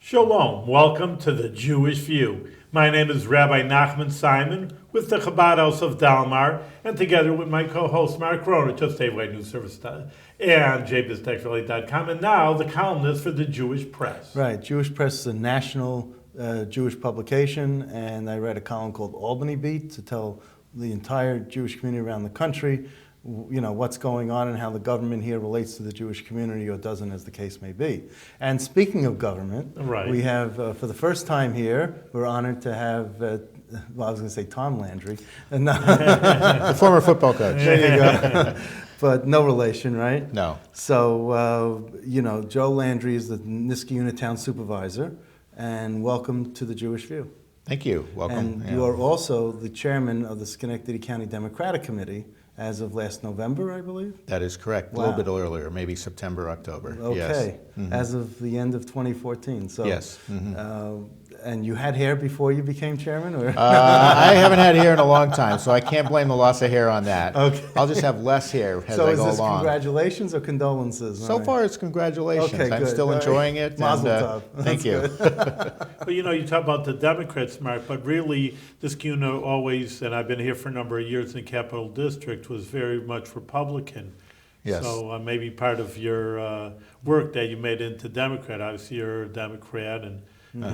Shalom, welcome to the Jewish View. My name is Rabbi Nachman Simon with the Chabad House of Dalmar, and together with my co-host Mark Roner, just Statewide News Service and jbiztechrally.com, and now the columnist for the Jewish Press. Right, Jewish Press is a national Jewish publication, and I read a column called Albany Beat to tell the entire Jewish community around the country what's going on and how the government here relates to the Jewish community, or doesn't, as the case may be. And speaking of government, right. We have, for the first time here, we're honored to have, I was going to say Tom Landry. The former football coach. There you go. But no relation, right? No. So, Joe Landry is the Niskayuna town supervisor, and welcome to the Jewish View. Thank you. Welcome. And you are also the chairman of the Schenectady County Democratic Committee as of last November, I believe? That is correct. Wow. A little bit earlier, maybe September, October. Okay. Yes. Mm-hmm. As of the end of 2014. So, yes. Mm-hmm. And you had hair before you became chairman? Or? I haven't had hair in a long time, so I can't blame the loss of hair on that. Okay. I'll just have less hair as so I is go this along. Congratulations or condolences? So far, it's congratulations. Okay, I'm good. still enjoying it. Mazel tov. Thank you. Well, you talk about the Democrats, Mark, but really, Niskayuna always, and I've been here for a number of years in the Capital District, was very much Republican. Yes. So maybe part of your work that you made into Democrat, obviously you're a Democrat and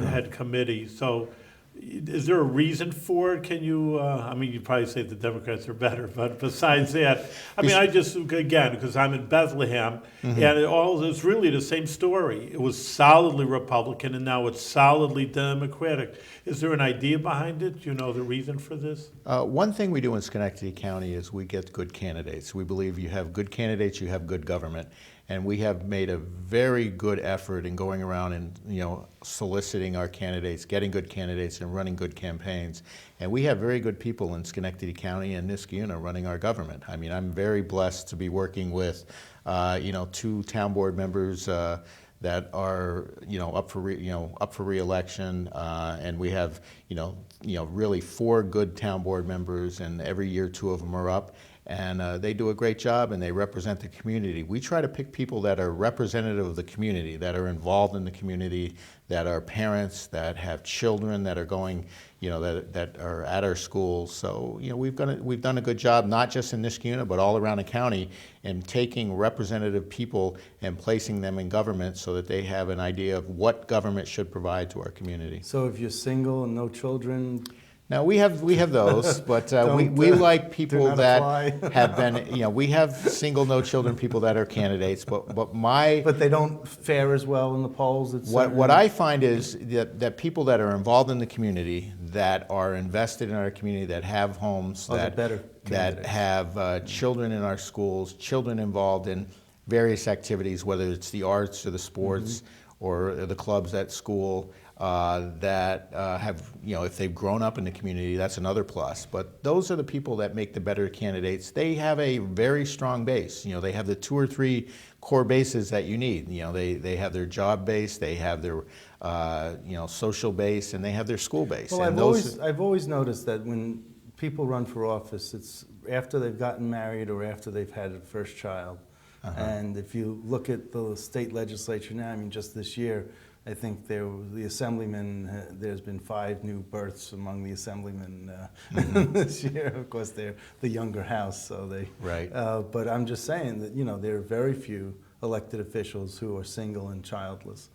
head committee. So is there a reason for it? Can you, you probably say the Democrats are better, but besides that, because I'm in Bethlehem, and it's really the same story. It was solidly Republican, and now it's solidly Democratic. Is there an idea behind it? Do you know the reason for this? One thing we do in Schenectady County is we get good candidates. We believe you have good candidates, you have good government. And we have made a very good effort in going around and soliciting our candidates, getting good candidates, and running good campaigns. And we have very good people in Schenectady County and Niskayuna running our government. I mean, I'm very blessed to be working with, two town board members that are up for re-election, and we have really 4 good town board members, and every year 2 of them are up. And they do a great job, and they represent the community. We try to pick people that are representative of the community, that are involved in the community, that are parents, that have children that are going, that are at our schools. So, we've done a good job, not just in Niskayuna, but all around the county, in taking representative people and placing them in government so that they have an idea of what government should provide to our community. So if you're single and no children... Now we have those, but we like people that have been, we have single, no children people that are candidates, but they don't fare as well in the polls. What I find is that people that are involved in the community, that are invested in our community, that have homes, that have children in our schools, children involved in various activities, whether it's the arts or the sports or the clubs at school. That have, if they've grown up in the community, that's another plus. But those are the people that make the better candidates. They have a very strong base. They have the 2 or 3 core bases that you need. They have their job base, they have their, social base, and they have their school base. Well, and I've always noticed that when people run for office, it's after they've gotten married or after they've had a first child. And if you look at the state legislature now, just this year, I think the assemblymen, there's been 5 new births among the assemblymen this year. Of course, they're the younger house, so they... Right. But I'm just saying that, there are very few elected officials who are single and childless.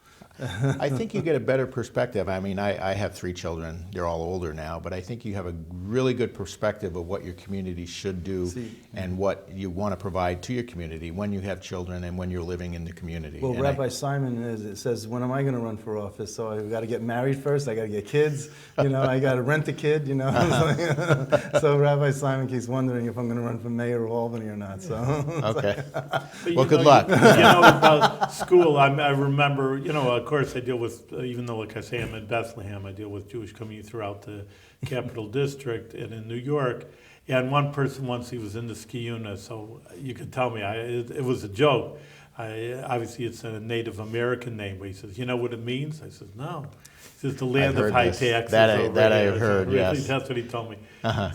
I think you get a better perspective. I have 3 children. They're all older now, but I think you have a really good perspective of what your community should do and what you want to provide to your community when you have children and when you're living in the community. Well, Rabbi Simon says, when am I going to run for office? So I've got to get married first, I got to get kids, I got to rent a kid, So Rabbi Simon keeps wondering if I'm going to run for mayor of Albany or not. So okay. Well, good luck. About school, I remember, of course, I deal with, even though, like I say, I'm in Bethlehem, I deal with Jewish community throughout the Capital District and in New York. And one person once, he was in Niskayuna, so you could tell me, it was a joke. Obviously, it's a Native American name, but he says, you know what it means? I said, no. He says, the land of high taxes. That I have heard, yes. That's what he told me.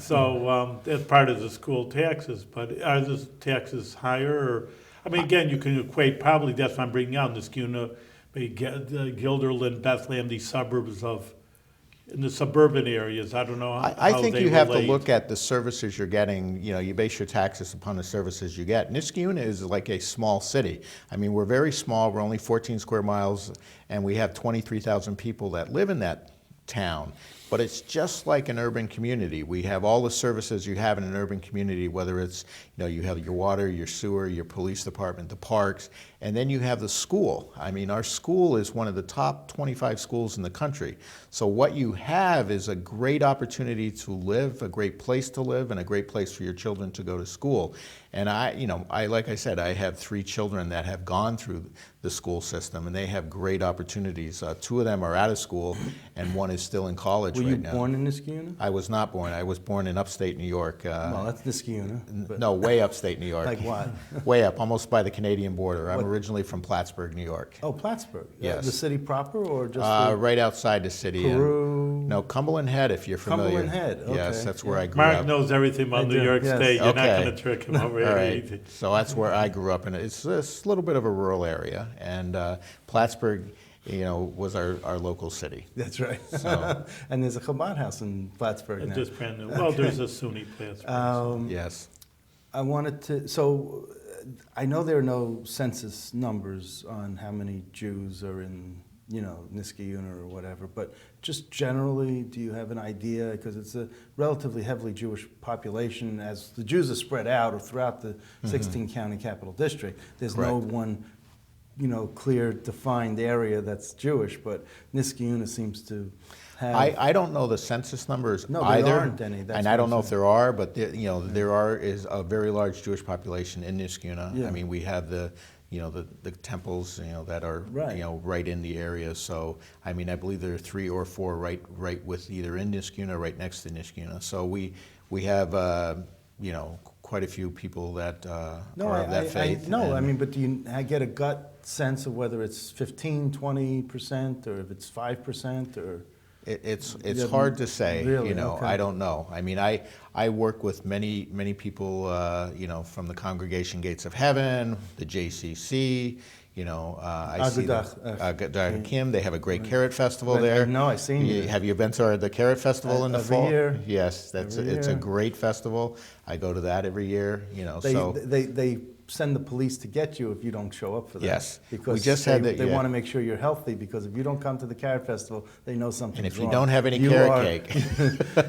So that's part of the school taxes, but are the taxes higher? Or, again, you can equate, probably that's what I'm bringing out, Niskayuna maybe Guilderland, Bethlehem, these suburbs of, in the suburban areas. I don't know I how think they you have to relate. look at the services you're getting. You know, you base your taxes upon the services you get. Niskayuna is like a small city. I mean, we're very small. We're only 14 square miles, and we have 23,000 people that live in that town. But it's just like an urban community. We have all the services you have in an urban community, whether it's, you know, you have your water, your sewer, your police department, the parks, and then you have the school. I mean, our school is one of the top 25 schools in the country. So what you have is a great opportunity to live, a great place to live, and a great place for your children to go to school. And like I said, I have 3 children that have gone through the school system, and they have great opportunities. 2 of them are out of school, and 1 is still in college Were right you now. born in Niskayuna? I was not born. I was born in upstate New York. Well, that's Niskayuna. But No, way upstate New York. Like what? Way up, almost by the Canadian border. I'm What? originally from Plattsburgh, New York. Oh, Plattsburgh. Yes. The city proper, or just Right outside the city. Peru? No, Cumberland Head, if you're familiar. Cumberland Head, Yes, okay, that's where yeah. I grew Mark up. knows everything about I New do, York yes. State. You're not Okay. going to trick him over All here. right, so that's where I grew up, and it's a little bit of a rural area. And Plattsburgh, you know, was our local city. That's right. So- And there's a Chabad house in Plattsburgh And now. just brand new. Well, there's a SUNY place. Yes. I wanted to, so I know there are no census numbers on how many Jews are in, you know, Niskayuna or whatever, but just generally, do you have an idea? Because it's a relatively heavily Jewish population. As the Jews are spread out throughout the 16 county capital district, there's no Correct. one, you know, clear defined area that's Jewish, but Niskayuna seems to have. I don't know the census numbers No, there either. aren't any, that's And what I don't I'm know if saying. there are, but there is a very large Jewish population in Niskayuna. Yeah. I mean, we have the temples, you know, that are, Right. you know, right in the area. So, I mean, I believe there are 3 or 4 right with either in Niskayuna or right next to Niskayuna. So we have, you know, quite a few people that are of that faith. No, I and- mean, but do you get a gut sense of whether it's 15, 20%, or if it's 5%, or? It's Yeah, hard to say, really? you know, Okay. I don't know. I mean, I work with many people, you know, from the Congregation Gates of Heaven, the JCC, you know, I see Agudach, Kim, they have a great carrot festival Right, there. no, I've seen it. Have you been to the carrot festival in the Every fall? year. Yes, it's a year. great festival. I go to that every year, you know, so. They send the police to get you if you don't show up for that. Yes. Because We just had that, they yeah. want to make sure you're healthy, because if you don't come to the carrot festival, they know something's And if wrong. you don't have any You carrot are- cake.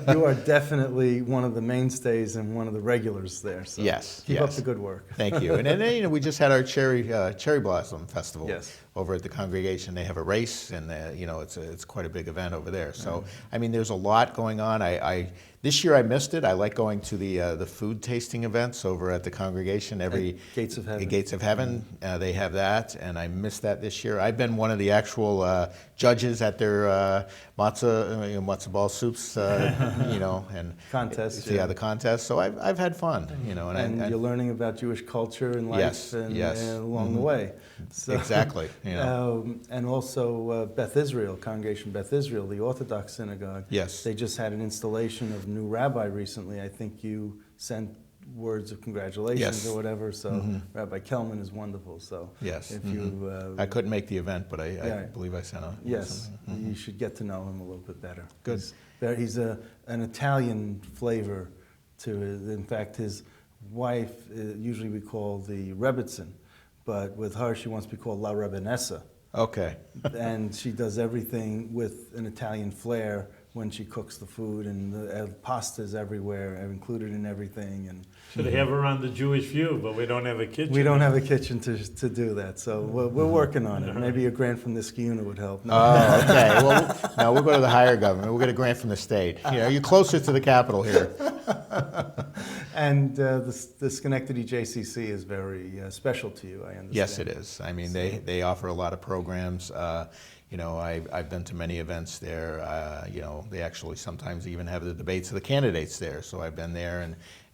You are definitely one of the mainstays and one of the regulars there. So Yes, keep up yes. the good work. Thank you. And then, you know, we just had our cherry blossom festival Yes. over at the congregation. They have a race, and you know, it's quite a big event over there. So, I mean, there's a lot going on. This year I missed it. I like going to the food tasting events over at the congregation. Every Gates of Heaven. Gates of Heaven, they have that, and I missed that this year. I've been one of the actual judges at their matzo ball soups, you know, and Contest, Yeah, yeah. the contest. So I've had fun, you know, And I you're learning about Jewish culture and life Yes, and, yes. along the way. So, exactly, you know. and also Beth Israel, Congregation Beth Israel, the Orthodox synagogue. Yes. They just had an installation of a new rabbi recently. I think you sent words of congratulations Yes. or whatever. So Rabbi Kelman is wonderful. So Yes. if you I couldn't make the event, but I Yeah. believe I sent a yes, you should get to know him a little bit better. Good. He's an Italian flavor to his. In fact, his wife, usually we call the Rebbitzin, but with her, she wants to be called La Rebinessa. Okay. And she does everything with an Italian flair when she cooks the food, and the pastas everywhere, are included in everything. And Should have her on the Jewish View, but we don't have a kitchen. we don't have a kitchen to do that, so we're working on it. Maybe a grant from Niskayuna would help. No. Oh, okay. Well, no, we'll go to the higher government. We'll get a grant from the state. You know, you're closer to the capital here. And the Schenectady JCC is very special to you, I understand. Yes, it is. I mean, they offer a lot of programs. You know, I've been to many events there. You know, they actually sometimes even have the debates of the candidates there. So I've been there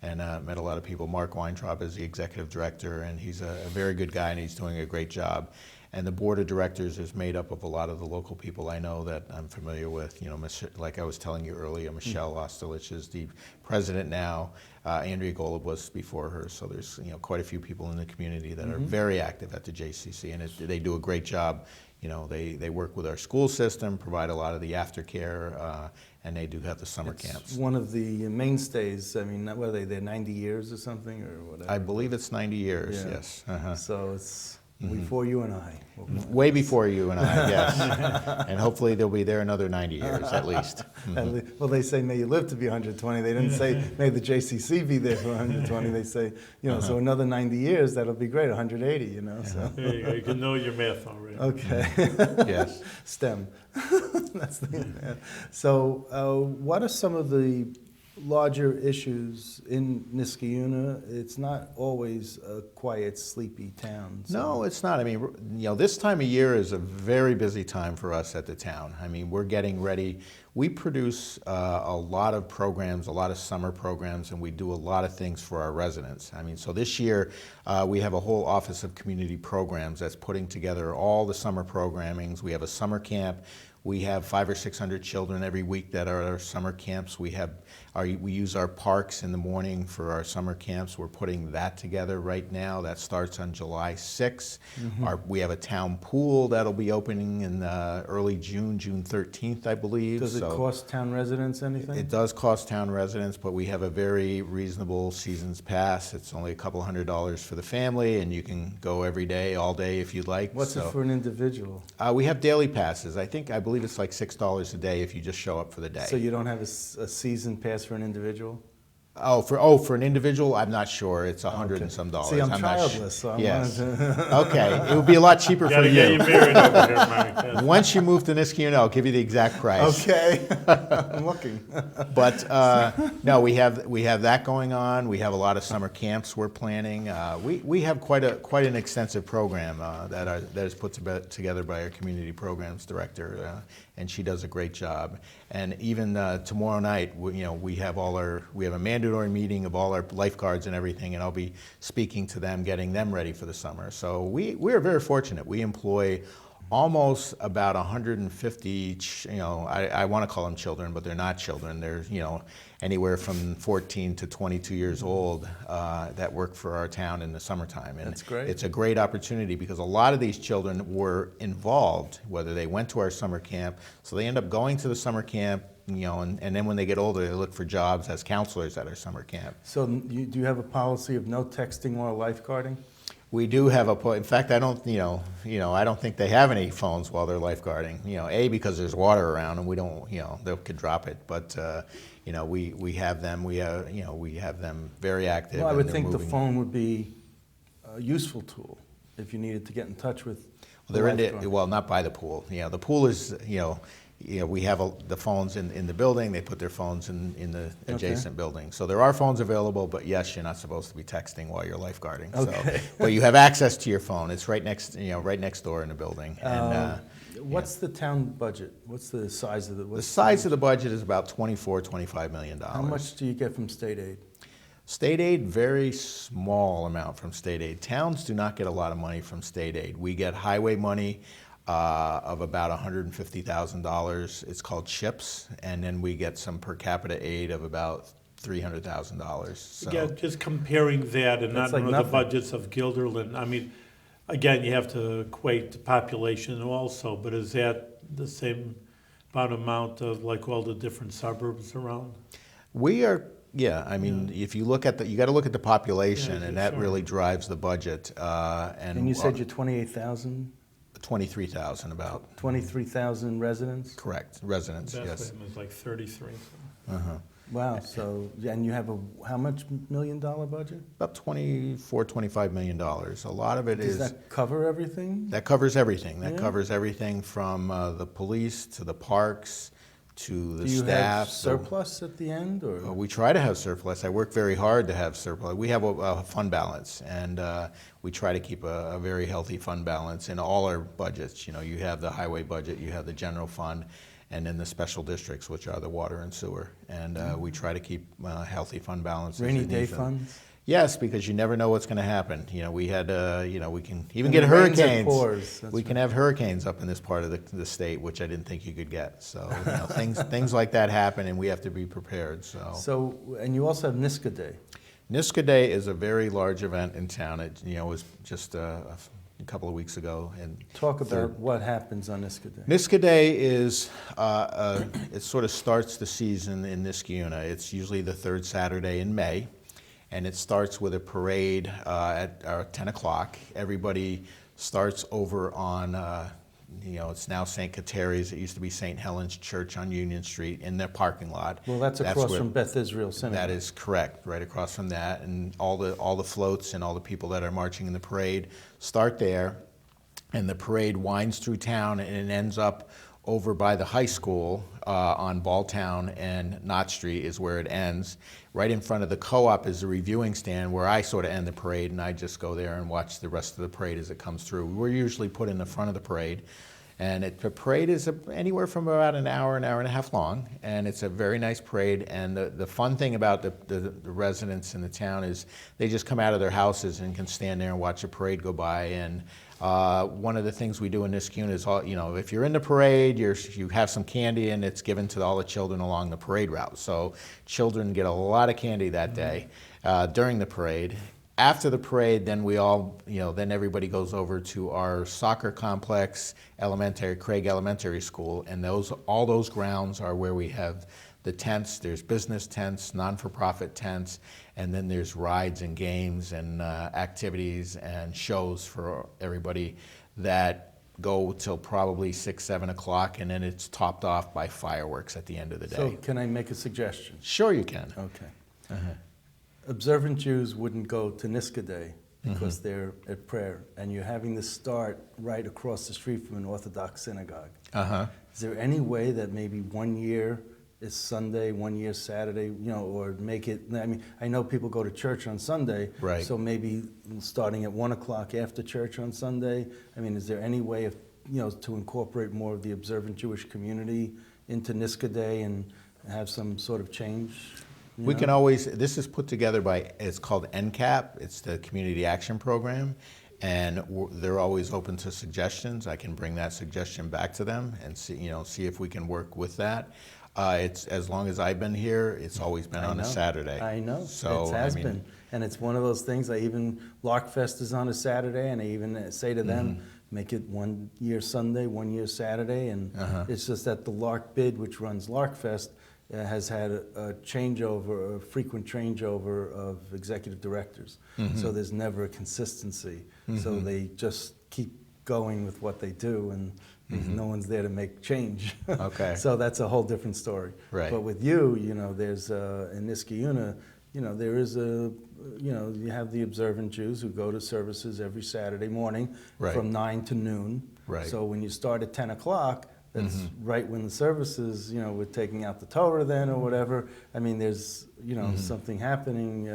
and met a lot of people. Mark Weintraub is the executive director, and he's a very good guy, and he's doing a great job. And the board of directors is made up of a lot of the local people I know that I'm familiar with. You know, like I was telling you earlier, Michelle Osterlich is the president now. Andrea Golub was before her. So there's, you know, quite a few people in the community that are very active at the JCC, and they do a great job, they work with our school system, provide a lot of the aftercare, and they do have the summer camps. One of the mainstays. I mean, what are they? They're 90 years or something, or whatever. I believe it's 90 years. Yeah. Yes. Uh-huh. So it's before you and I. Way before you and I, yes. And hopefully they'll be there another 90 years at least. Well, they say, may you live to be 120. They didn't say, may the JCC be there for 120. They say, so another 90 years, that'll be great, 180, So. There you go. You can know your math already. Okay. Yes. STEM. That's the math. So what are some of the larger issues in Niskayuna? It's not always a quiet, sleepy town. So. No, it's not. I mean, this time of year is a very busy time for us at the town. I mean, we're getting ready. We produce a lot of programs, a lot of summer programs, and we do a lot of things for our residents. I mean, so this year we have a whole Office of Community Programs that's putting together all the summer programmings. We have a summer camp. We have 500 or 600 children every week that are at our summer camps. We use our parks in the morning for our summer camps. We're putting that together right now. That starts on July 6th. We have a town pool that'll be opening in early June 13th, I believe. Does it cost town residents anything? It does cost town residents, but we have a very reasonable season's pass. It's only a couple $100 for the family, and you can go every day, all day if you'd like. What's it for an individual? We have daily passes. I believe it's like $6 a day if you just show up for the day. So you don't have a season pass for an individual? For an individual, I'm not sure. It's $100 and some dollars. See, I'm childless, childless, so I yes. wanted to... Okay, it would be a lot cheaper for Gotta you. get you married over here, Mike. Once you move to Niskayuna, I'll give you the exact price. Okay, I'm looking. But no, we have that going on. We have a lot of summer camps we're planning. We have quite an extensive program that is put together by our community programs director, and she does a great job. And even tomorrow night, we have a mandatory meeting of all our lifeguards and everything, and I'll be speaking to them, getting them ready for the summer. So we are very fortunate. We employ almost about 150, I want to call them children, but they're not children. They're, anywhere from 14 to 22 years old that work for our town in the summertime. And that's great. It's a great opportunity because a lot of these children were involved, whether they went to our summer camp, so they end up going to the summer camp, and then when they get older, they look for jobs as counselors at our summer camp. So do you have a policy of no texting while lifeguarding? We do have in fact, I don't think they have any phones while they're lifeguarding. Because there's water around and we don't, they could drop it. But we have them. We have them very active. Well, I would think the phone would be a useful tool if you needed to get in touch with. Well, not by the pool. The pool is we have the phones in the building. They put their phones in the adjacent building. So there are phones available, but yes, you're not supposed to be texting while you're lifeguarding. Okay. So, but you have access to your phone. It's right next door in the building. And, what's the town budget? What's the size of the? The size of the budget is about $25 million. How much do you get from state aid? State aid, very small amount from state aid. Towns do not get a lot of money from state aid. We get highway money of about $150,000. It's called CHIPS, and then we get some per capita aid of about $300,000. So. Yeah, just comparing that and not like the nothing. budgets of Guilderland. I mean, again, you have to equate the population also, but is that the same amount of like all the different suburbs around? We are. Yeah, I mean, if you look at you got to look at the population, and that sure. really drives the budget. And you said you're 28,000? 23,000 about. 23,000 residents? Correct, residents, yes. Bethlehem is like 33. Wow, so, and you have how much $1 million budget? About $25 million. A lot of it Does that cover everything? That covers everything. That Yeah. covers everything from the police to the parks to the Do you staff. have surplus at the end, or? We try to have surplus. I work very hard to have surplus. We have a fund balance, and we try to keep a very healthy fund balance in all our budgets. You have the highway budget, you have the general fund, and then the special districts, which are the water and sewer. And we try to keep a healthy fund balance. Rainy day funds? Yes, because you never know what's going to happen. We had, we can even And get the rains, it hurricanes. pours. That's We can have hurricanes up in this part of the state, which I didn't think you could get. So things like that happen, and we have to be prepared. So, and you also have Niska Day. Niska Day is a very large event in town. It was just a couple of weeks ago. And Talk about what happens on Niska Day. Niska Day is, it sort of starts the season in Niskayuna. It's usually the third Saturday in May, and it starts with a parade at 10 o'clock. Everybody starts over on, it's now St. Kateri's. It used to be St. Helen's Church on Union Street in their parking lot. Well, that's across from Beth Israel Synagogue. That is correct, right across from that. And all the floats and all the people that are marching in the parade start there. And the parade winds through town and it ends up over by the high school on Balltown and Knott Street is where it ends. Right in front of the co-op is the reviewing stand where I sort of end the parade, and I just go there and watch the rest of the parade as it comes through. We're usually put in the front of the parade. And the parade is anywhere from about an hour and a half long, and it's a very nice parade. And the fun thing about the residents in the town is they just come out of their houses and can stand there and watch the parade go by. And one of the things we do in Niskayuna is, if you're in the parade, you have some candy, and it's given to all the children along the parade route. So children get a lot of candy that day during the parade. After the parade, then then everybody goes over to our soccer complex, Craig Elementary School, and all those grounds are where we have the tents. There's business tents, non-for-profit tents, and then there's rides and games and activities and shows for everybody that go till probably 6, 7 o'clock, and then it's topped off by fireworks at the end of the day. So can I make a suggestion? Sure you can. Okay. Observant Jews wouldn't go to Niska Day because they're at prayer, and you're having this start right across the street from an Orthodox synagogue. Is there any way that maybe 1 year is Sunday, 1 year Saturday, or make it, I know people go to church on Sunday, right. So maybe starting at 1 o'clock after church on Sunday, is there any way of, to incorporate more of the observant Jewish community into Niska Day and have some sort of change? We can always, this is put together by, it's called NCAP, it's the Community Action Program, and they're always open to suggestions. I can bring that suggestion back to them and see if we can work with that. It's, as long as I've been here, it's always been on a Saturday. I know, so, it has been. And it's one of those things, Larkfest is on a Saturday, and I even say to them, make it 1 year Sunday, 1 year Saturday, and it's just that the Lark Bid, which runs Larkfest, has had a frequent changeover of executive directors. So there's never a consistency. So they just keep going with what they do, and no one's there to make change. Okay. So that's a whole different story. Right. But with you, there's in Niskayuna, there is you have the observant Jews who go to services every Saturday morning from 9 to noon. Right. So when you start at 10 o'clock, that's right when the services, we're taking out the Torah then or whatever. There's, something happening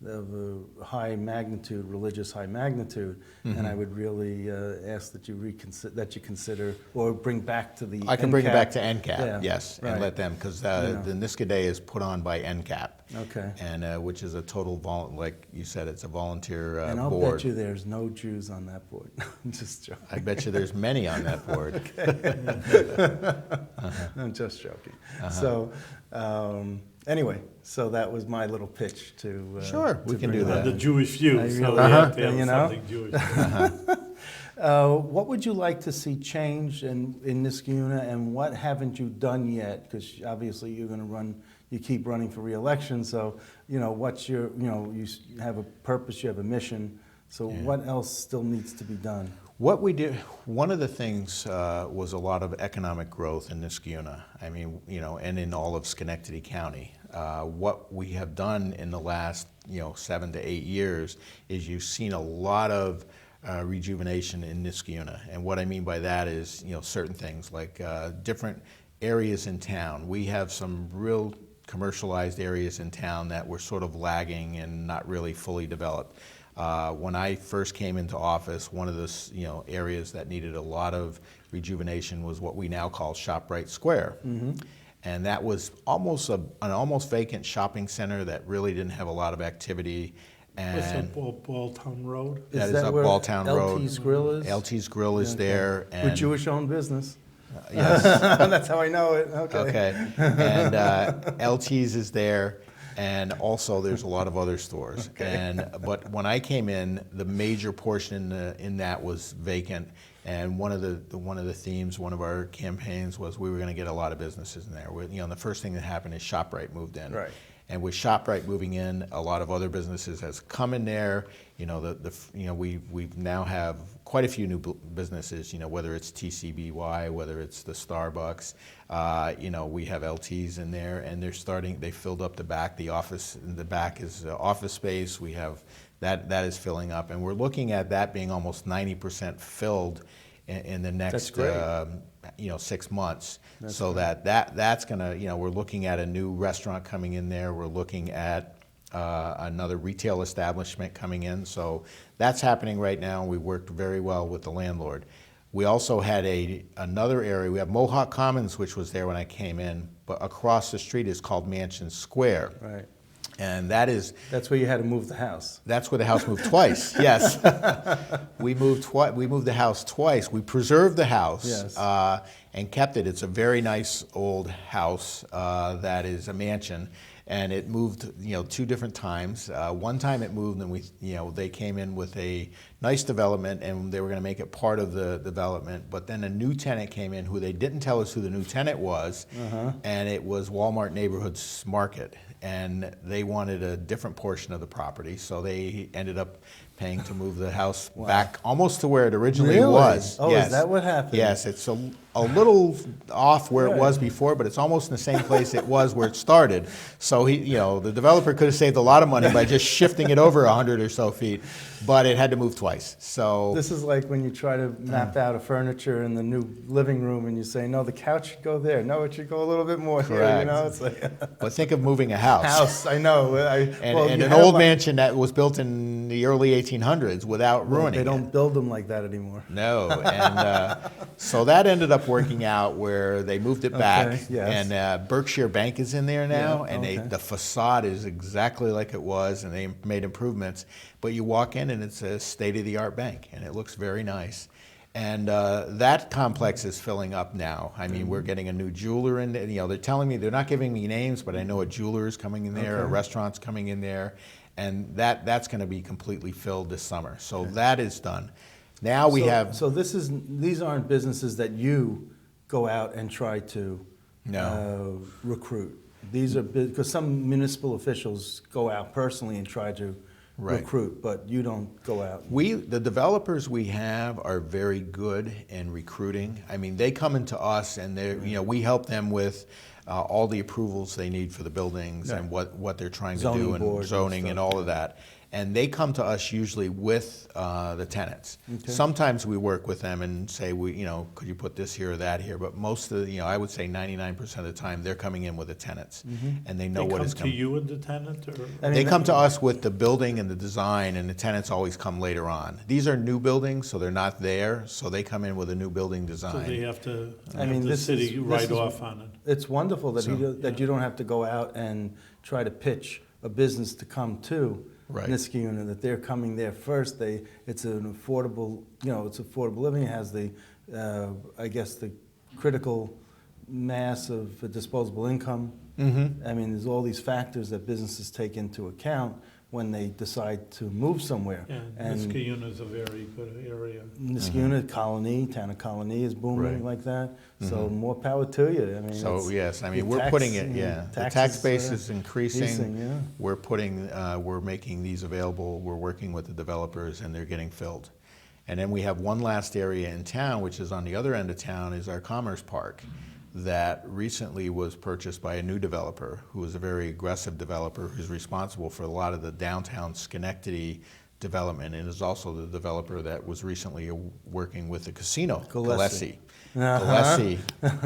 of a high magnitude, religious high magnitude, and I would really ask that you consider or bring back to the I can bring it back to NCAP, yes, right. And let them, because the Niska Day is put on by NCAP. Okay. And which is a total, like you said, it's a volunteer and I'll board. bet you there's no Jews on that board. I'm just joking. I bet you there's many on that board. I'm just joking. So, anyway, so that was my little pitch to. Sure, we can do that. The Jewish view, so really- we have to have something Jewish. What would you like to see changed in Niskayuna, and what haven't you done yet? Because obviously you're going to you keep running for re-election, so what's your, you have a purpose, you have a mission. So what else still needs to be done? What we did, one of the things was a lot of economic growth in Niskayuna. And in all of Schenectady County. What we have done in the last, 7 to 8 years is you've seen a lot of rejuvenation in Niskayuna. And what I mean by that is, certain things like different areas in town. We have some real commercialized areas in town that were sort of lagging and not really fully developed. When I first came into office, one of the areas that needed a lot of rejuvenation was what we now call ShopRite Square. And that was almost an almost vacant shopping center that really didn't have a lot of activity. What's And that, Balltown Road? that is up where Balltown Road. LT's Grill is? LT's Grill is there. With And Jewish-owned business. yes. That's how I know it. Okay. Okay. And LT's is there. And also, there's a lot of other stores. But when I came in, the major portion in that was vacant. And one of the themes, one of our campaigns was we were going to get a lot of businesses in there. The first thing that happened is ShopRite moved in. Right. And with ShopRite moving in, a lot of other businesses has come in there. We now have quite a few new businesses. Whether it's TCBY, whether it's the Starbucks. We have LTs in there, and they filled up the back. The office in the back is office space. We have that is filling up, and we're looking at that being almost 90% filled in the next 6 months. That's gonna, we're looking at a new restaurant coming in there. We're looking at another retail establishment coming in. So that's happening right now. We worked very well with the landlord. We also had another area. We have Mohawk Commons, which was there when I came in, but across the street is called Mansion Square. Right. And that's where you had to move the house. That's where the house moved twice. Yes, we moved the house twice. We preserved the house, yes. And kept it. It's a very nice old house that is a mansion, and it moved 2 different times. One time it moved, and they came in with a nice development, and they were going to make it part of the development. But then a new tenant came in who they didn't tell us who the new tenant was, and it was Walmart Neighborhoods Market. And they wanted a different portion of the property, so they ended up paying to move the house back almost to where it originally was. Oh, yes. Is that what happened? Yes, it's a little off where it was before, but it's almost in the same place it was where it started. So the developer could have saved a lot of money by just shifting it over 100 or so feet, but it had to move twice. So this is like when you try to map out a furniture in the new living room, and you say, no, the couch should go there. No, it should go a little bit more correct. here. It's like but think of moving a house. I know. And an old mansion that was built in the early 1800s without ruining it. They don't build them like that anymore. No, and so that ended up working out where they moved it back, yes. and Berkshire Bank is in there now, Yeah, and the facade is exactly like it was, and they made improvements. But you walk in, and it's a state-of-the-art bank, and it looks very nice. And that complex is filling up now. I mean, we're getting a new jeweler in there. They're telling me, they're not giving me names, but I know a jeweler is coming in there, a restaurant's coming in there, and that's going to be completely filled this summer. So that is done. Now we have. So these aren't businesses that you go out and try to recruit. These are because some municipal officials go out personally and try to recruit, but you don't go out. The developers we have are very good in recruiting. I mean, they come into us, and we help them with all the approvals they need for the buildings and what they're trying to do, and zoning and all of that. And they come to us usually with the tenants. Okay. Sometimes we work with them and say, could you put this here or that here? But most of I would say 99% of the time, they're coming in with the tenants, and they know what is coming. They come to you and the tenant, or they come to us with the building and the design, and the tenants always come later on. These are new buildings, so they're not there, so they come in with a new building design. So they have to. The city write off on it. It's wonderful that you don't have to go out and try to pitch a business to come to. Right. Niskayuna, that they're coming there first. It's an affordable, it's affordable living. It has the, the critical mass of disposable income. Mm-hmm. I mean, there's all these factors that businesses take into account when they decide to move somewhere. Yeah, Niskayuna is a very good area. Niskayuna, town of Colony is booming like that. So more power to you. I mean, so yes, I mean we're putting it. The tax base is increasing. We're making these available. We're working with the developers, and they're getting filled. And then we have one last area in town, which is on the other end of town, is our Commerce Park, that recently was purchased by a new developer who is a very aggressive developer who's responsible for a lot of the downtown Schenectady development, and is also the developer that was recently working with the casino, Gillespie. Gillespie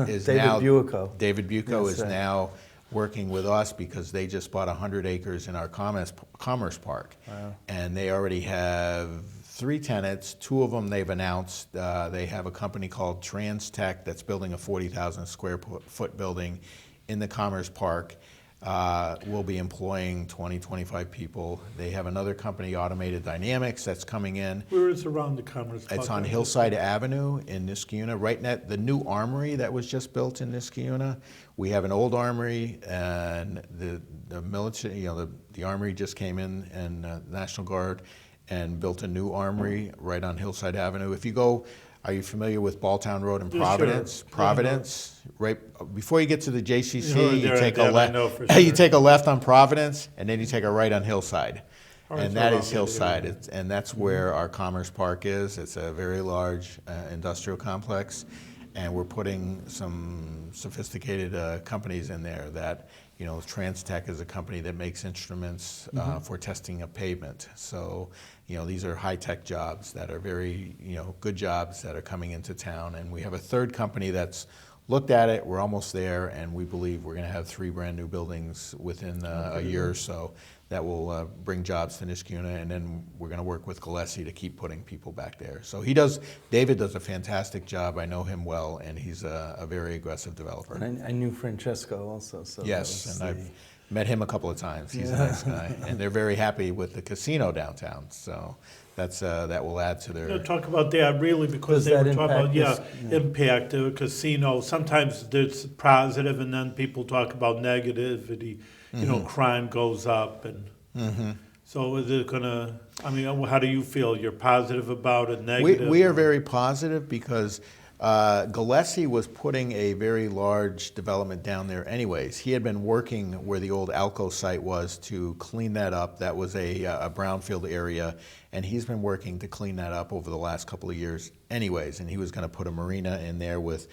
is now David Bucco is now working with us because they just bought 100 acres in our Commerce Park. Wow. And they already have 3 tenants. 2 of them they've announced. They have a company called TransTech that's building a 40,000 square foot building in the Commerce Park. will be employing 20, 25 people. They have another company, Automated Dynamics, that's coming in. Where is around the Commerce Club? It's on Hillside Avenue in Niskayuna, right net the new armory that was just built in Niskayuna. We have an old armory, and the military, the armory just came in, and National Guard, and built a new armory right on Hillside Avenue. If you go, are you familiar with Balltown Road in Providence? Sure. Providence, right before you get to the JCC, Sure, you there- take a that I know left. for sure. You take a left on Providence, and then you take a right on Hillside. Oh, And it's that around is that Hillside, area. and that's where our Commerce Park is. It's a very large industrial complex, and we're putting some sophisticated companies in there that, Transtech is a company that makes instruments for testing of pavement. So, these are high-tech jobs that are very, good jobs that are coming into town. And we have a third company that's looked at it. We're almost there, and we believe we're going to have 3 brand new buildings within a year or so that will bring jobs to Niskayuna, and then we're going to work with Gillespie to keep putting people back there. So David does a fantastic job. I know him well, and he's a very aggressive developer. And I knew Francesco also. So Yes, and I've met him a couple of times. He's a nice guy, and they're very happy with the casino downtown. So that will add to their. Talk about that really, because Does they were that talking about impact impact of a casino. Sometimes there's positive, and then people talk about negativity. Crime goes up, and so is it gonna? I mean, how do you feel? You're positive about it, negative? We are very positive because Gillespie was putting a very large development down there anyways. He had been working where the old Alco site was to clean that up. That was a brownfield area, and he's been working to clean that up over the last couple of years anyways. And he was going to put a marina in there with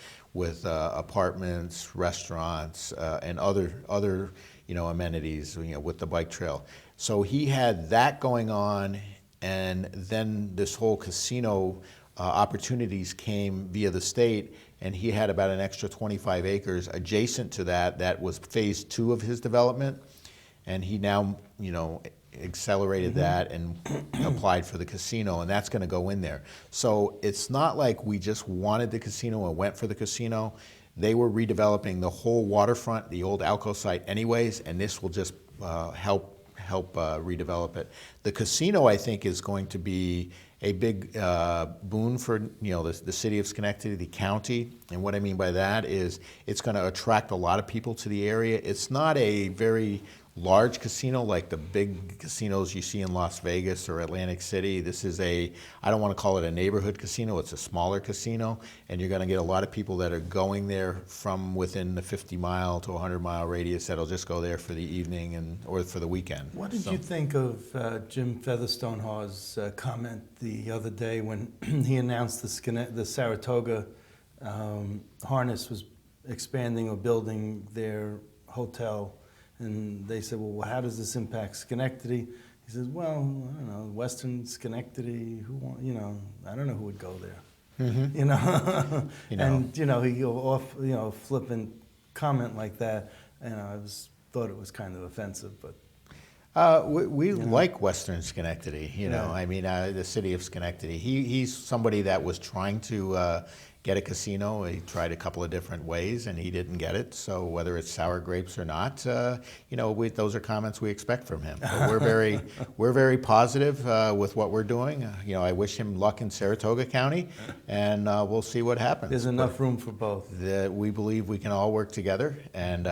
apartments, restaurants, and other amenities, with the bike trail. So he had that going on, and then this whole casino opportunities came via the state, and he had about an extra 25 acres adjacent to that. That was phase 2 of his development, and he now, accelerated that and applied for the casino, and that's going to go in there. So it's not like we just wanted the casino and went for the casino. They were redeveloping the whole waterfront, the old Alco site anyways, and this will just help redevelop it. The casino, I think, is going to be a big boon for the city of Schenectady, the county. And what I mean by that is it's going to attract a lot of people to the area. It's not a very large casino like the big casinos you see in Las Vegas or Atlantic City. This is I don't want to call it a neighborhood casino, it's a smaller casino, and you're going to get a lot of people that are going there from within the 50-mile to 100-mile radius that'll just go there for the evening or for the weekend. What did you think of Jim Featherstone's comment the other day when he announced the Saratoga Harness was expanding or building their hotel? And they said, well, how does this impact Schenectady? He says, well, I don't know, Western Schenectady, I don't know who would go there. And, he go off, flippant comment like that. And I thought it was kind of offensive, but. We like Western Schenectady, I mean, the city of Schenectady. He's somebody that was trying to get a casino. He tried a couple of different ways, and he didn't get it. So whether it's sour grapes or not, those are comments we expect from him. But we're very positive with what we're doing. I wish him luck in Saratoga County, and we'll see what happens. There's enough room for both. We believe we can all work together, and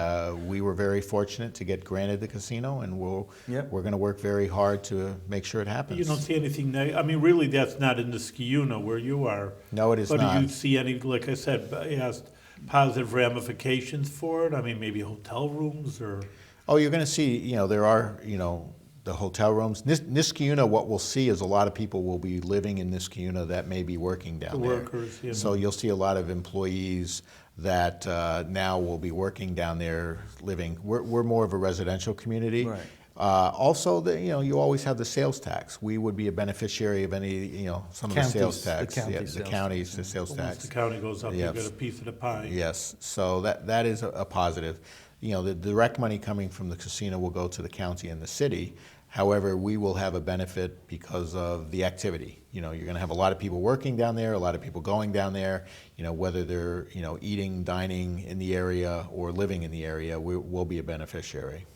we were very fortunate to get granted the casino, and we're going to work very hard to make sure it happens. You don't see anything I mean, really, that's not in Niskayuna where you are. No, it is not. not. Do you see any, like I said, I asked, positive ramifications for it? I mean, maybe hotel rooms or? Oh, you're going to see, there are, the hotel rooms. Niskayuna, what we'll see is a lot of people will be living in Niskayuna that may be working down there. Workers, So you'll see a lot of employees that now will be working down there, living. We're more of a residential community. Right. Also, you always have the sales tax. We would be a beneficiary of any, some of the sales tax. The county's the sales tax. Once the county goes up, you get a piece of the pie. Yes, so that is a positive. the direct money coming from the casino will go to the county and the city. However, we will have a benefit because of the activity. You're going to have a lot of people working down there, a lot of people going down there, whether they're, eating, dining in the area or living in the area, we'll be a beneficiary.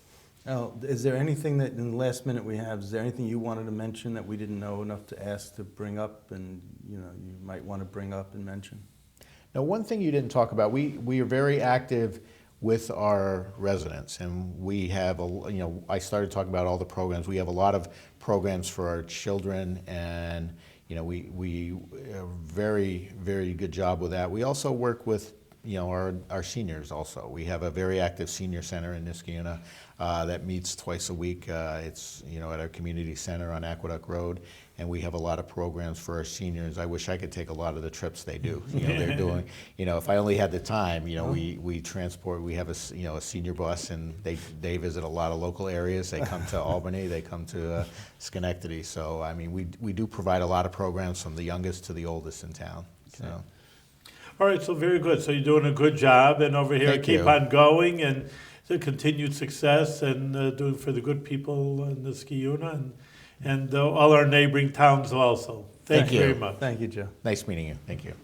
Now, is there anything that in the last minute we have, is there anything you wanted to mention that we didn't know enough to ask to bring up and, you might want to bring up and mention? Now, one thing you didn't talk about, we are very active with our residents, and we have I started talking about all the programs. We have a lot of programs for our children, and we a very, very good job with that. We also work with our seniors also. We have a very active senior center in Niskayuna that meets twice a week. It's at our community center on Aqueduct Road, and we have a lot of programs for our seniors. I wish I could take a lot of the trips they do. They're doing. If I only had the time. We transport. We have a senior bus, and they visit a lot of local areas. They come to Albany. They come to Schenectady. So I mean, we do provide a lot of programs from the youngest to the oldest in town. Okay. So. All right, so very good. So you're doing a good job, and over here, Thank keep you. on going, and the continued success, and doing for the good people in Niskayuna and all our neighboring towns also. Thank you very much. Thank you, Joe. Nice meeting you. Thank you.